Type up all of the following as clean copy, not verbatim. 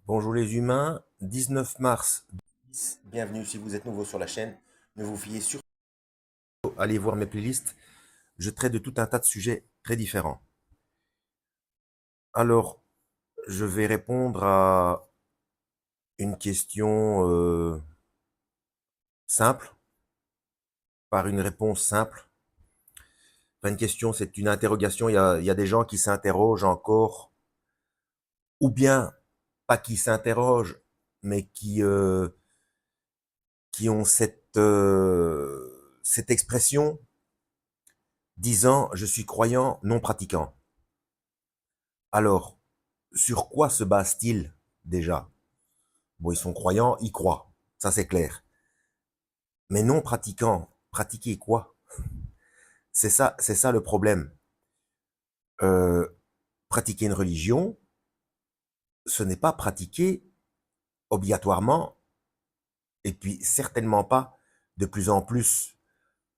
Bonjour les humains, 19 mars 2010. Bienvenue si vous êtes nouveau sur la chaîne. Ne vous fiez surtout pas, allez voir mes playlists. Je traite de tout un tas de sujets très différents. Alors, je vais répondre à une question simple, par une réponse simple. Pas une question, c'est une interrogation. Il y a des gens qui s'interrogent encore, ou bien pas qui s'interrogent, mais qui ont cette expression disant je suis croyant non pratiquant. Alors, sur quoi se base-t-il déjà? Bon, ils sont croyants, ils croient, ça c'est clair. Mais non pratiquant, pratiquer quoi? C'est ça le problème. Euh, Pratiquer une religion, ce n'est pas pratiquer obligatoirement, et puis certainement pas de plus en plus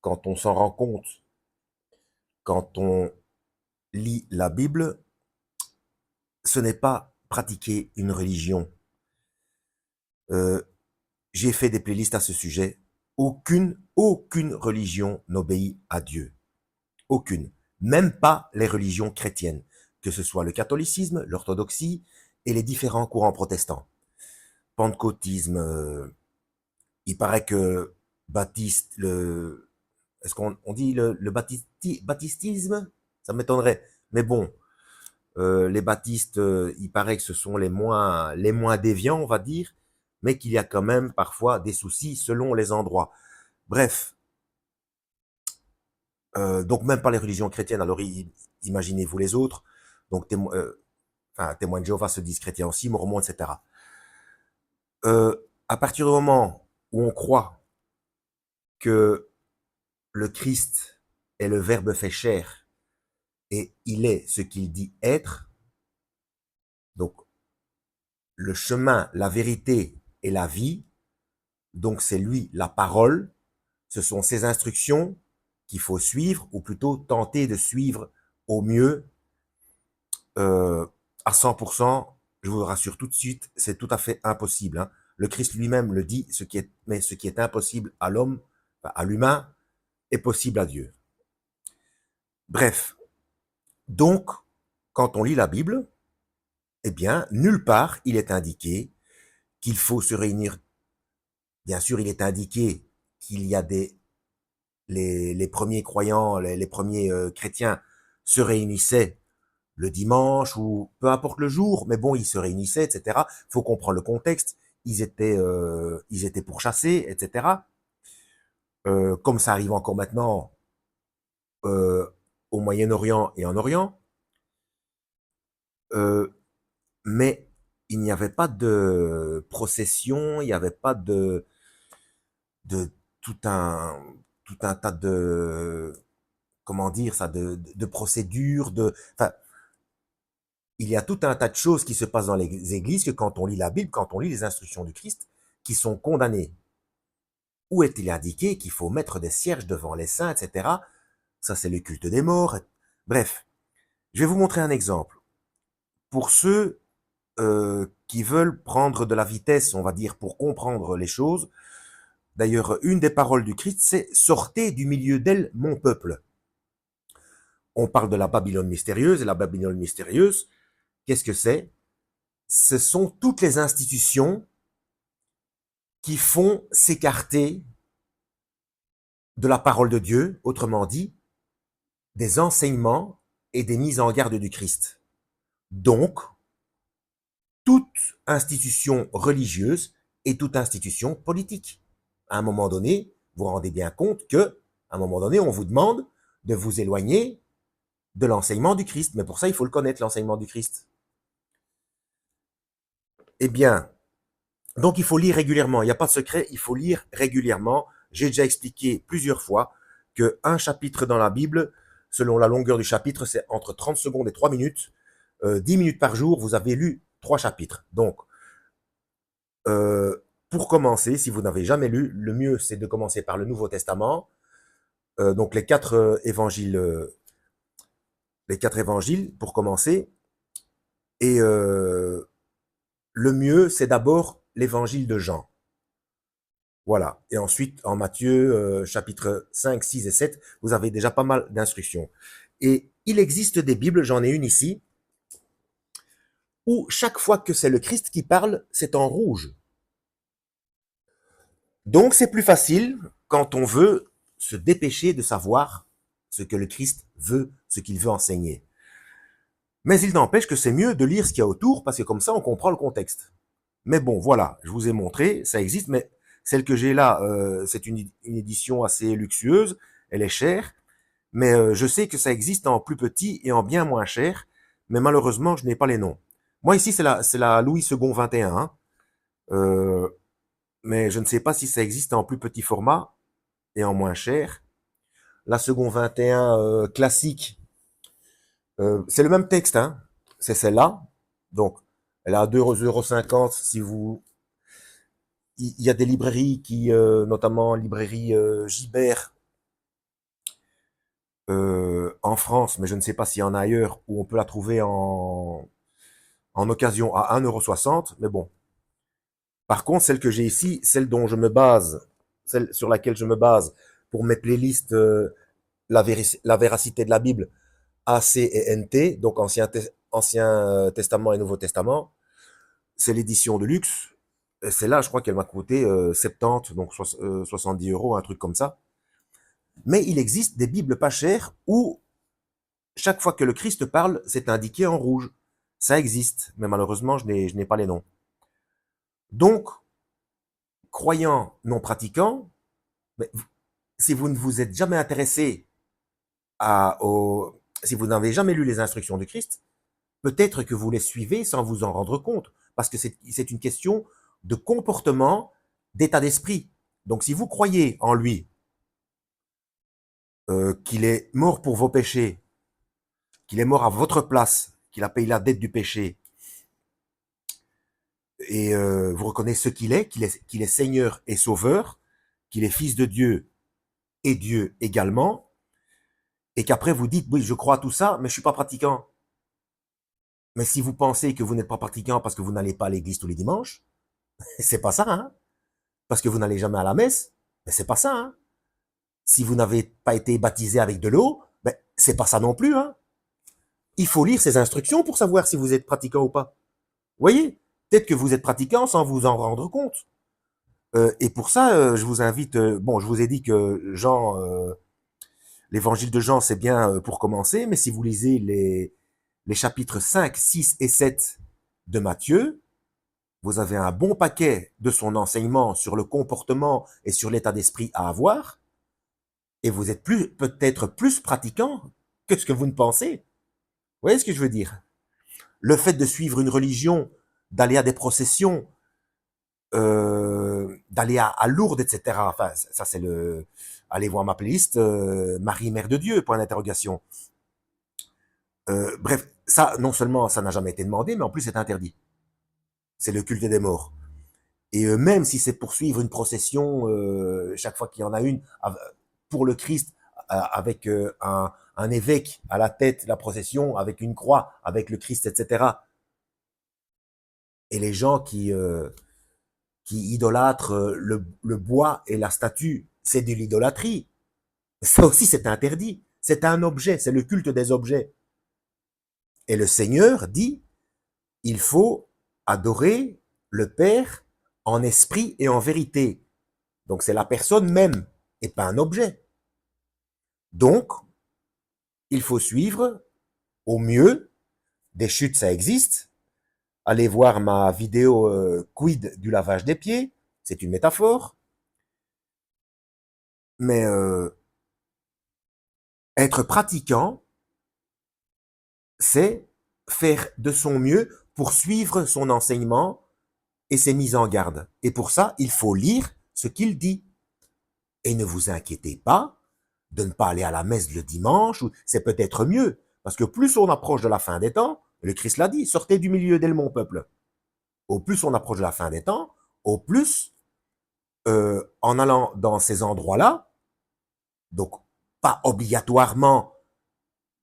quand on s'en rend compte, quand on lit la Bible, ce n'est pas pratiquer une religion. Euh, j'ai fait des playlists à ce sujet. Aucune religion n'obéit à Dieu. Aucune. Même pas les religions chrétiennes, que ce soit le catholicisme, l'orthodoxie et les différents courants protestants. Pentecôtisme, il paraît que baptiste, est-ce qu'on dit le baptistisme? Ça m'étonnerait. Mais bon, les baptistes, il paraît que ce sont les moins déviants, on va dire, mais qu'il y a quand même parfois des soucis selon les endroits. Bref, donc même pas les religions chrétiennes, alors imaginez-vous les autres. Donc témoins de Jéhovah se disent chrétiens aussi, mormons, etc. À partir du moment où on croit que le Christ est le Verbe fait chair et il est ce qu'il dit être, donc le chemin, la vérité et la vie, donc c'est lui la parole, ce sont ses instructions qu'il faut suivre, ou plutôt tenter de suivre au mieux, euh, à 100%, je vous rassure tout de suite, c'est tout à fait impossible. Hein. Le Christ lui-même le dit, mais ce qui est impossible à l'homme, enfin, à l'humain, est possible à Dieu. Bref, donc, quand on lit la Bible, eh bien, nulle part il est indiqué qu'il faut se réunir. Bien sûr, il est indiqué qu'il y a les premiers croyants, les premiers chrétiens se réunissaient le dimanche ou peu importe le jour, mais bon, ils se réunissaient, etc. Faut comprendre le contexte. Ils étaient pourchassés, etc. Comme ça arrive encore maintenant euh, au Moyen-Orient et en Orient, euh, mais il n'y avait pas de procession, il n'y avait pas de tout un tout un tas de comment dire ça de procédures enfin il y a tout un tas de choses qui se passent dans les églises que quand on lit la Bible, quand on lit les instructions du Christ, qui sont condamnées. Où est-il indiqué qu'il faut mettre des cierges devant les saints, etc. Ça, c'est le culte des morts. Bref, je vais vous montrer un exemple. Pour ceux qui veulent prendre de la vitesse, on va dire, pour comprendre les choses, d'ailleurs, une des paroles du Christ, c'est « Sortez du milieu d'elle, mon peuple ». On parle de la Babylone mystérieuse, et la Babylone mystérieuse, qu'est-ce que c'est? Ce sont toutes les institutions qui font s'écarter de la parole de Dieu, autrement dit, des enseignements et des mises en garde du Christ. Donc, toute institution religieuse et toute institution politique. À un moment donné, vous vous rendez bien compte que, à un moment donné, on vous demande de vous éloigner de l'enseignement du Christ. Mais pour ça, il faut le connaître, l'enseignement du Christ. Eh bien, donc il faut lire régulièrement. Il n'y a pas de secret, il faut lire régulièrement. J'ai déjà expliqué plusieurs fois qu'un chapitre dans la Bible, selon la longueur du chapitre, c'est entre 30 secondes et 3 minutes. 10 minutes par jour, vous avez lu 3 chapitres. Donc, pour commencer, si vous n'avez jamais lu, le mieux c'est de commencer par le Nouveau Testament, donc les quatre évangiles pour commencer, et le mieux, c'est d'abord l'évangile de Jean. Voilà. Et ensuite, en Matthieu, chapitre 5, 6 et 7, vous avez déjà pas mal d'instructions. Et il existe des Bibles, j'en ai une ici, où chaque fois que c'est le Christ qui parle, c'est en rouge. Donc c'est plus facile quand on veut se dépêcher de savoir ce que le Christ veut, ce qu'il veut enseigner. Mais il n'empêche que c'est mieux de lire ce qu'il y a autour, parce que comme ça on comprend le contexte. Mais bon, voilà, je vous ai montré, ça existe, mais celle que j'ai là, c'est une édition assez luxueuse, elle est chère, mais je sais que ça existe en plus petit et en bien moins cher, mais malheureusement, je n'ai pas les noms. Moi ici, c'est la Louis II 21, hein, euh, mais je ne sais pas si ça existe en plus petit format et en moins cher. La Second 21 classique, c'est le même texte, hein, c'est celle-là, donc elle est à 2,50 € si vous... Il y a des librairies qui, notamment librairie Gibert, en France, mais je ne sais pas s'il y en a ailleurs, où on peut la trouver en occasion à 1,60 €, mais bon. Par contre, celle que j'ai ici, celle dont je me base, celle sur laquelle je me base pour mes playlists la véracité de la Bible, AC et NT, donc Ancien Testament et Nouveau Testament, c'est l'édition de luxe. Celle-là, je crois qu'elle m'a coûté 70, donc 70 €, un truc comme ça. Mais il existe des Bibles pas chères où chaque fois que le Christ parle, c'est indiqué en rouge. Ça existe, mais malheureusement, je n'ai pas les noms. Donc, croyant non pratiquant, si vous ne vous êtes jamais intéressé si vous n'avez jamais lu les instructions de Christ, peut-être que vous les suivez sans vous en rendre compte, parce que c'est une question de comportement, d'état d'esprit. Donc, si vous croyez en lui, qu'il est mort pour vos péchés, qu'il est mort à votre place, qu'il a payé la dette du péché, et vous reconnaissez ce qu'il est Seigneur et Sauveur, qu'il est Fils de Dieu et Dieu également, et qu'après vous dites, oui, je crois à tout ça, mais je suis pas pratiquant. Mais si vous pensez que vous n'êtes pas pratiquant parce que vous n'allez pas à l'église tous les dimanches, c'est pas ça, hein. Parce que vous n'allez jamais à la messe, mais c'est pas ça, hein. Si vous n'avez pas été baptisé avec de l'eau, ben, c'est pas ça non plus, hein. Il faut lire ces instructions pour savoir si vous êtes pratiquant ou pas. Vous voyez? Peut-être que vous êtes pratiquant sans vous en rendre compte. Et pour ça, je vous invite, bon, je vous ai dit que Jean, l'évangile de Jean, c'est bien pour commencer, mais si vous lisez les chapitres 5, 6 et 7 de Matthieu, vous avez un bon paquet de son enseignement sur le comportement et sur l'état d'esprit à avoir, et vous êtes peut-être plus pratiquant que ce que vous ne pensez. Vous voyez ce que je veux dire? Le fait de suivre une religion, d'aller à des processions, d'aller à Lourdes, etc. Enfin, ça c'est le... Allez voir ma playlist, Marie, Mère de Dieu, point d'interrogation. Bref, ça, non seulement ça n'a jamais été demandé, mais en plus c'est interdit. C'est le culte des morts. Et même si c'est pour suivre une procession, chaque fois qu'il y en a une, pour le Christ, avec un évêque à la tête de la procession, avec une croix, avec le Christ, etc. Et les gens qui idolâtrent le bois et la statue, c'est de l'idolâtrie. Ça aussi, c'est interdit. C'est un objet, c'est le culte des objets. Et le Seigneur dit, il faut adorer le Père en esprit et en vérité. Donc c'est la personne même et pas un objet. Donc, il faut suivre au mieux. Des chutes, ça existe. Allez voir ma vidéo quid du lavage des pieds. C'est une métaphore. Mais être pratiquant, c'est faire de son mieux pour suivre son enseignement et ses mises en garde. Et pour ça, il faut lire ce qu'il dit. Et ne vous inquiétez pas de ne pas aller à la messe le dimanche, c'est peut-être mieux. Parce que plus on approche de la fin des temps, le Christ l'a dit, sortez du milieu d'elle, mon peuple. Au plus on approche de la fin des temps, au plus, en allant dans ces endroits-là, donc pas obligatoirement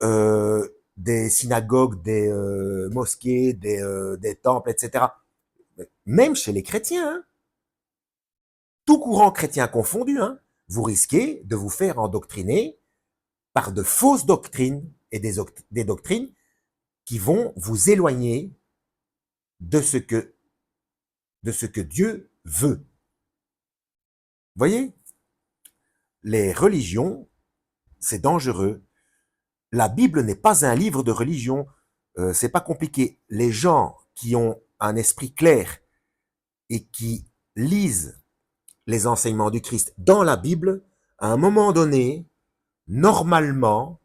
des synagogues, des mosquées, des temples, etc. même chez les chrétiens, hein, tout courant chrétien confondu, hein, vous risquez de vous faire endoctriner par de fausses doctrines et des doctrines qui vont vous éloigner de ce que Dieu veut. Vous voyez, les religions, c'est dangereux. La Bible n'est pas un livre de religion. C'est pas compliqué. Les gens qui ont un esprit clair et qui lisent les enseignements du Christ dans la Bible, à un moment donné, normalement,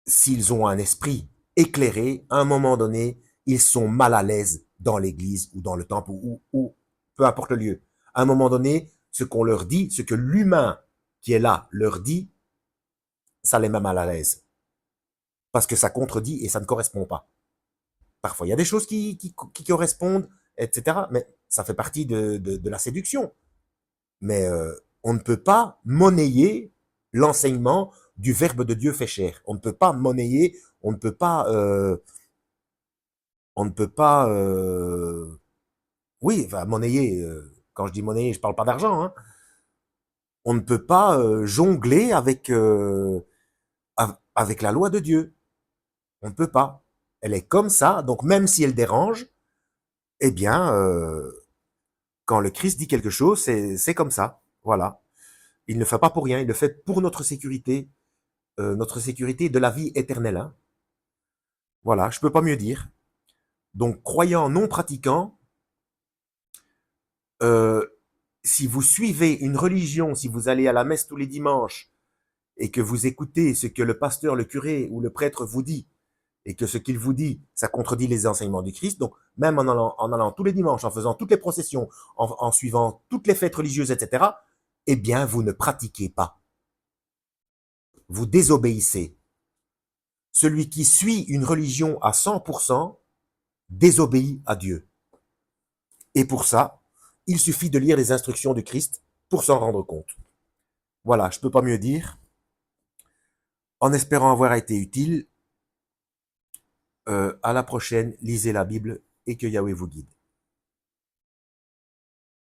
s'ils ont un esprit éclairé, à un moment donné, ils sont mal à l'aise dans l'église ou dans le temple ou peu importe le lieu. À un moment donné, ce qu'on leur dit, ce que l'humain qui est là leur dit, ça les met mal à l'aise. Parce que ça contredit et ça ne correspond pas. Parfois, il y a des choses qui correspondent, etc. Mais ça fait partie de la séduction. Mais on ne peut pas monnayer l'enseignement du Verbe de Dieu fait chair. On ne peut pas monnayer, on ne peut pas, oui, enfin, monnayer. Quand je dis monnayer, je parle pas d'argent. Hein. On ne peut pas jongler avec la loi de Dieu. On ne peut pas. Elle est comme ça. Donc même si elle dérange, eh bien, quand le Christ dit quelque chose, c'est comme ça. Voilà. Il ne fait pas pour rien. Il le fait pour notre sécurité de la vie éternelle. Hein. Voilà, je peux pas mieux dire. Donc, croyant non pratiquant, euh, si vous suivez une religion, si vous allez à la messe tous les dimanches et que vous écoutez ce que le pasteur, le curé ou le prêtre vous dit, et que ce qu'il vous dit, ça contredit les enseignements du Christ, donc même en allant tous les dimanches, en faisant toutes les processions, en suivant toutes les fêtes religieuses, etc., eh bien, vous ne pratiquez pas. Vous désobéissez. Celui qui suit une religion à 100% désobéit à Dieu. Et pour ça, il suffit de lire les instructions du Christ pour s'en rendre compte. Voilà, je ne peux pas mieux dire. En espérant avoir été utile, à la prochaine, lisez la Bible et que Yahweh vous guide.